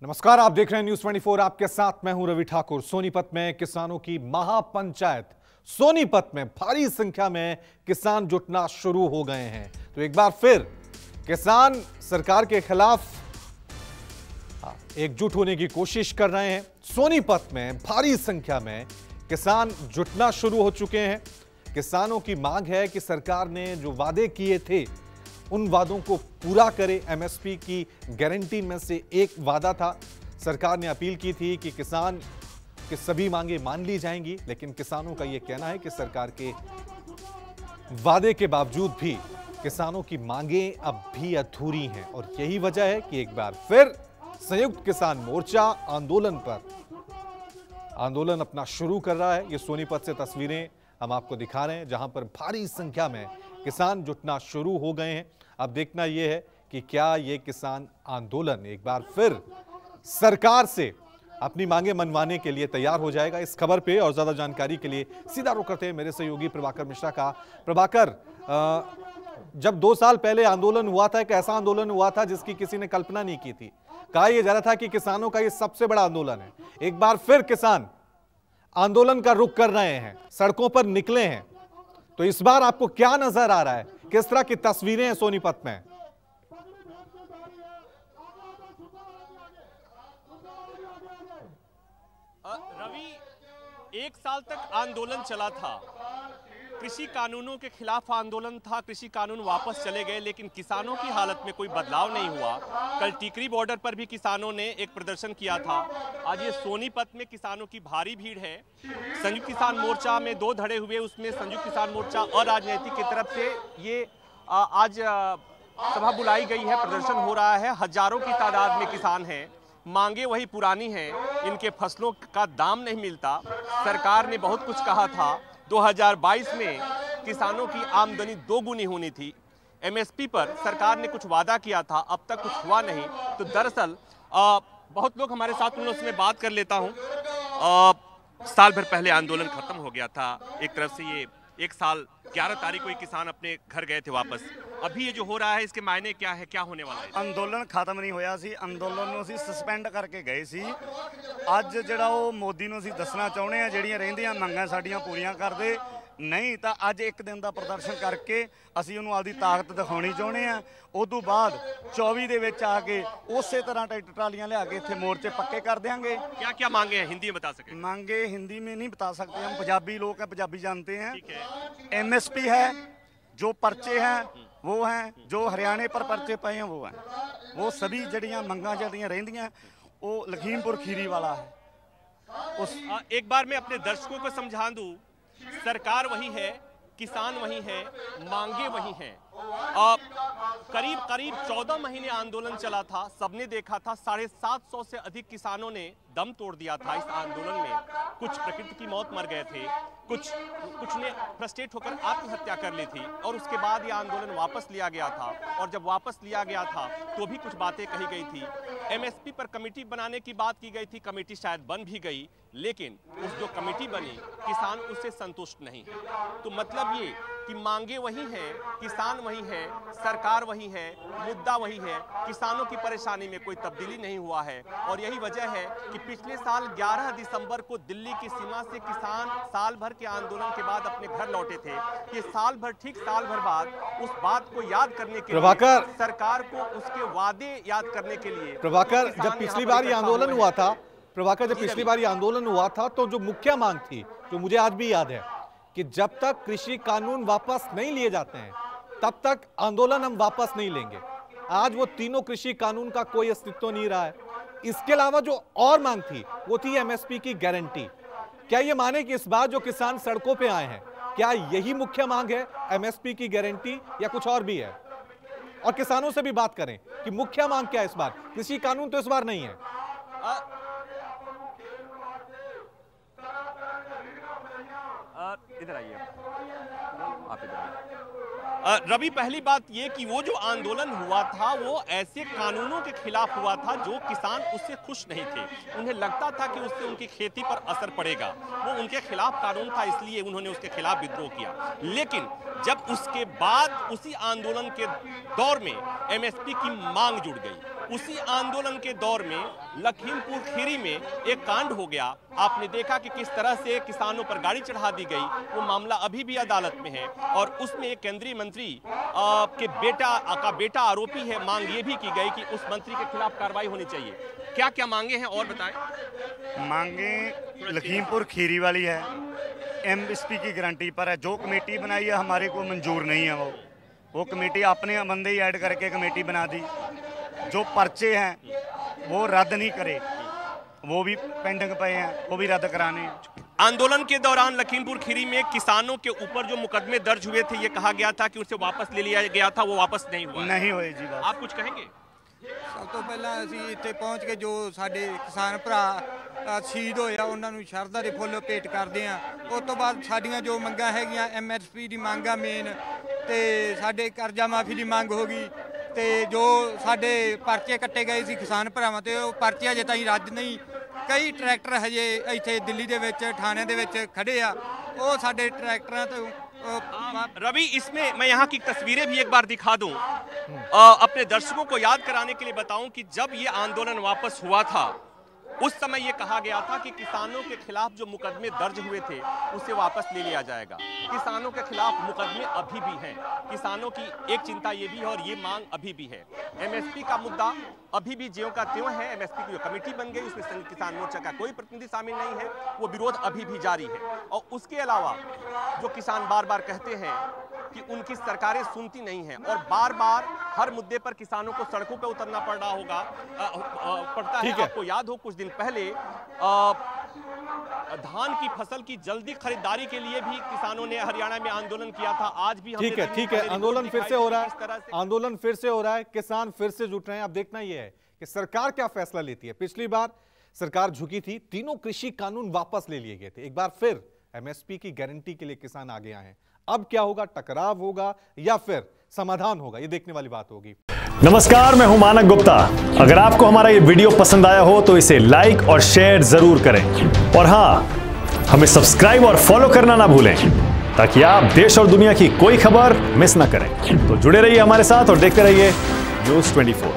नमस्कार, आप देख रहे हैं न्यूज 24। आपके साथ मैं हूं रवि ठाकुर। सोनीपत में किसानों की महापंचायत। सोनीपत में भारी संख्या में किसान जुटना शुरू हो गए हैं। तो एक बार फिर किसान सरकार के खिलाफ एकजुट होने की कोशिश कर रहे हैं। सोनीपत में भारी संख्या में किसान जुटना शुरू हो चुके हैं। किसानों की मांग है कि सरकार ने जो वादे किए थे उन वादों को पूरा करे। एमएसपी की गारंटी में से एक वादा था। सरकार ने अपील की थी कि किसान की सभी मांगे मान ली जाएंगी, लेकिन किसानों का यह कहना है कि सरकार के वादे के बावजूद भी किसानों की मांगे अब भी अधूरी हैं। और यही वजह है कि एक बार फिर संयुक्त किसान मोर्चा आंदोलन अपना शुरू कर रहा है। ये सोनीपत से तस्वीरें हम आपको दिखा रहे हैं, जहां पर भारी संख्या में किसान जुटना शुरू हो गए हैं। अब देखना यह है कि क्या ये किसान आंदोलन एक बार फिर सरकार से अपनी मांगे मनवाने के लिए तैयार हो जाएगा। इस खबर पे और ज्यादा जानकारी के लिए सीधा रुख करते हैं मेरे सहयोगी प्रभाकर मिश्रा का। प्रभाकर, जब 2 साल पहले आंदोलन हुआ था, एक ऐसा आंदोलन हुआ था जिसकी किसी ने कल्पना नहीं की थी। कहा यह जा रहा था कि किसानों का यह सबसे बड़ा आंदोलन है। एक बार फिर किसान आंदोलन का रुख कर रहे हैं, सड़कों पर निकले हैं। तो इस बार आपको क्या नजर आ रहा है? किस तरह की तस्वीरें हैं सोनीपत में? रवि, 1 साल तक आंदोलन चला था। कृषि कानूनों के खिलाफ आंदोलन था। कृषि कानून वापस चले गए, लेकिन किसानों की हालत में कोई बदलाव नहीं हुआ। कल टीकरी बॉर्डर पर भी किसानों ने एक प्रदर्शन किया था। आज ये सोनीपत में किसानों की भारी भीड़ है। संयुक्त किसान मोर्चा में 2 धड़े हुए, उसमें संयुक्त किसान मोर्चा अराजनीतिक की तरफ से ये आज सभा बुलाई गई है, प्रदर्शन हो रहा है। हजारों की तादाद में किसान हैं। मांगे वही पुरानी हैं। इनके फसलों का दाम नहीं मिलता। सरकार ने बहुत कुछ कहा था। 2022 में किसानों की आमदनी 2 गुनी होनी थी। एमएसपी पर सरकार ने कुछ वादा किया था, अब तक कुछ हुआ नहीं। तो दरअसल बहुत लोग हमारे साथ, उन लोगों से मैं बात कर लेता हूं। साल भर पहले आंदोलन खत्म हो गया था। एक तरफ से ये 1 साल 11 तारीख को ही किसान अपने घर गए थे वापस। अभी ये जो हो रहा है, इसके मायने क्या है, क्या होने वाला है? ਅੰਦੋਲਨ ਖਤਮ ਨਹੀਂ ਹੋਇਆ ਸੀ। ਅੰਦੋਲਨ ਨੂੰ ਅਸੀਂ ਸਸਪੈਂਡ ਕਰਕੇ ਗਏ ਸੀ। ਅੱਜ ਜਿਹੜਾ ਉਹ ਮੋਦੀ ਨੂੰ ਅਸੀਂ ਦੱਸਣਾ ਚਾਹੁੰਦੇ ਆ, ਜਿਹੜੀਆਂ ਰਹਿੰਦੀਆਂ ਮੰਗਾਂ ਸਾਡੀਆਂ ਪੂਰੀਆਂ ਕਰਦੇ ਨਹੀਂ ਤਾਂ ਅੱਜ 1 ਦਿਨ ਦਾ ਪ੍ਰਦਰਸ਼ਨ ਕਰਕੇ ਅਸੀਂ ਉਹਨੂੰ ਆਪਦੀ ਤਾਕਤ ਦਿਖਾਉਣੀ ਚਾਹੁੰਦੇ ਆ। ਉਸ ਤੋਂ ਬਾਅਦ 24 ਦੇ ਵਿੱਚ ਆ ਕੇ ਉਸੇ ਤਰ੍ਹਾਂ ਟਰੈਕਟਰ ਟਰਾਲੀਆਂ ਲਿਆ ਕੇ ਇੱਥੇ ਮੋਰਚੇ ਪੱਕੇ कर देंगे। क्या क्या मांगे हैं, हिंदी में बता सके? मांगे हिंदी में नहीं बता सकते, हम पंजाबी लोग हैं, पंजाबी जानते हैं। एमएसपी है, जो पर्चे हैं वो हैं, जो हरियाणे पर पर्चे पे हैं वो हैं। वो सभी जड़ियाँ मंगा जड़ियाँ रहंदियाँ वो लखीमपुर खीरी वाला है। उस एक बार मैं अपने दर्शकों को समझा दूं, सरकार वही है, किसान वही है, मांगे वही हैं। करीब 14 महीने आंदोलन चला था। सबने देखा था 750 से अधिक किसानों ने दम तोड़ दिया था इस आंदोलन में। कुछ प्रकृति की मौत मर गए थे, कुछ ने फ्रस्ट्रेट होकर आत्महत्या कर ली थी। और उसके बाद ये आंदोलन वापस लिया गया था। और जब वापस लिया गया था तो भी कुछ बातें कही गई थी। एमएसपी पर कमेटी बनाने की बात की गई थी। कमेटी शायद बन भी गई, लेकिन उस जो कमेटी बनी, किसान उससे संतुष्ट नहीं है। तो मतलब ये कि मांगे वही हैं, किसान वही है, सरकार वही है, मुद्दा वही है। किसानों की परेशानी में कोई तब्दीली नहीं हुआ है। और यही वजह है कि पिछले साल 11 दिसंबर को दिल्ली की सीमा से किसान साल भर के आंदोलन के बाद अपने घर लौटे थे। ये साल भर बाद उस बात को याद करने के लिए, सरकार को उसके वादे याद करने के लिए प्रभाकर, जब पिछली बार ये आंदोलन हुआ था, तो जो मुख्य मांग थी, जो मुझे आज भी याद है, कि जब तक कृषि कानून वापस नहीं लिए जाते हैं तब तक आंदोलन हम वापस नहीं लेंगे। आज वो तीनों कृषि कानून का कोई अस्तित्व नहीं रहा है। इसके अलावा जो और मांग थी वो थी एमएसपी की गारंटी। क्या ये माने कि इस बार जो किसान सड़कों पे आए हैं, क्या यही मुख्य मांग है, एमएसपी की गारंटी, या कुछ और भी है? और किसानों से भी बात करें कि मुख्य मांग क्या है इस बार। कृषि कानून तो इस बार नहीं है। इधर आइए आप, इधर आइए। रवि, पहली बात ये कि वो जो आंदोलन हुआ था वो ऐसे कानूनों के खिलाफ हुआ था जो किसान उससे खुश नहीं थे। उन्हें लगता था कि उससे उनकी खेती पर असर पड़ेगा। वो उनके खिलाफ कानून था, इसलिए उन्होंने उसके खिलाफ विद्रोह किया। लेकिन जब उसके बाद उसी आंदोलन के दौर में एमएसपी की मांग जुड़ गई, उसी आंदोलन के दौर में लखीमपुर खीरी में एक कांड हो गया। आपने देखा कि किस तरह से किसानों पर गाड़ी चढ़ा दी गई। वो मामला अभी भी अदालत में है और उसमें एक केंद्रीय मंत्री के बेटा आरोपी है। मांग ये भी की गई कि उस मंत्री के खिलाफ कार्रवाई होनी चाहिए। क्या क्या मांगे हैं और बताएं। मांगे लखीमपुर खीरी वाली है, एमएसपी की गारंटी पर है। जो कमेटी बनाई है हमारे को मंजूर नहीं है। वो कमेटी अपने बंदे ही ऐड करके कमेटी बना दी। जो पर्चे हैं वो रद्द नहीं करे, वो भी पेंडिंग पे हैं, वो भी रद्द कराने। आंदोलन के दौरान लखीमपुर खीरी में किसानों के ऊपर जो मुकदमे दर्ज हुए थे, ये कहा गया था कि उसे वापस ले लिया गया था, वो वापस नहीं हुआ। नहीं हुए जी। आप कुछ कहेंगे? ਸਭ ਤੋਂ ਪਹਿਲਾਂ ਅਸੀਂ ਇੱਥੇ ਪਹੁੰਚ ਕੇ ਜੋ ਸਾਡੇ ਕਿਸਾਨ ਭਰਾ ਸ਼ਹੀਦ ਹੋਏ ਆ ਉਹਨਾਂ ਨੂੰ ਸ਼ਰਧਾ ਦੇ ਫੁੱਲ ਭੇਟ ਕਰਦੇ ਆ। ਉਸ ਤੋਂ ਬਾਅਦ ਸਾਡੀਆਂ ਜੋ ਮੰਗਾਂ ਹੈਗੀਆਂ ਐਮਐਸਪੀ ਦੀ ਮੰਗ ਆ ਮੇਨ, ਤੇ ਸਾਡੇ ਕਰਜ਼ਾ ਮਾਫੀ ਦੀ ਮੰਗ ਹੋ ਗਈ, ਤੇ ਜੋ ਸਾਡੇ ਪਰਚੇ ਕੱਟੇ ਗਏ ਸੀ ਕਿਸਾਨ ਭਰਾਵਾਂ ਤੇ ਉਹ ਪਰਚੇ ਅਜੇ ਤਾਈਂ ਰੱਦ ਨਹੀਂ। ਕਈ ਟਰੈਕਟਰ ਹਜੇ ਇੱਥੇ ਦਿੱਲੀ ਦੇ ਵਿੱਚ ਥਾਣਿਆਂ ਦੇ ਵਿੱਚ ਖੜੇ ਆ, ਉਹ ਸਾਡੇ ਟਰੈਕਟਰਾਂ ਤੋਂ रवि, इसमें मैं यहाँ की तस्वीरें भी एक बार दिखा दूं, अपने दर्शकों को याद कराने के लिए बताऊं कि जब ये आंदोलन वापस हुआ था उस समय ये कहा गया था कि किसानों के खिलाफ जो मुकदमे दर्ज हुए थे उसे वापस ले लिया जाएगा। किसानों के खिलाफ मुकदमे अभी भी हैं। किसानों की एक चिंता ये भी है और ये मांग अभी भी है। एमएसपी का मुद्दा अभी भी ज्यों का त्यों है। एमएसपी की जो कमेटी बन गई उसमें संघ किसान मोर्चा का कोई प्रतिनिधि शामिल नहीं है, वो विरोध अभी भी जारी है। और उसके अलावा जो किसान बार बार कहते हैं कि उनकी सरकारें सुनती नहीं हैं और बार बार हर मुद्दे पर किसानों को सड़कों पर उतरना पड़ता है। आपको याद हो कुछ दिन पहले धान की फसल की जल्दी खरीदारी के लिए भी किसानों ने हरियाणा में आंदोलन किया था। आज भी ठीक है, आंदोलन फिर से हो रहा है, आंदोलन फिर से हो रहा है, किसान फिर से जुट रहे हैं। अब देखना यह है कि सरकार क्या फैसला लेती है। पिछली बार सरकार झुकी थी, तीनों कृषि कानून वापस ले लिए गए थे। एक बार फिर एमएसपी की गारंटी के लिए किसान आगे आए हैं। अब क्या होगा, टकराव होगा या फिर समाधान होगा, ये देखने वाली बात होगी। नमस्कार, मैं हूं मानक गुप्ता। अगर आपको हमारा ये वीडियो पसंद आया हो तो इसे लाइक और शेयर जरूर करें और हां, हमें सब्सक्राइब और फॉलो करना ना भूलें ताकि आप देश और दुनिया की कोई खबर मिस ना करें। तो जुड़े रहिए हमारे साथ और देखते रहिए न्यूज़ 24।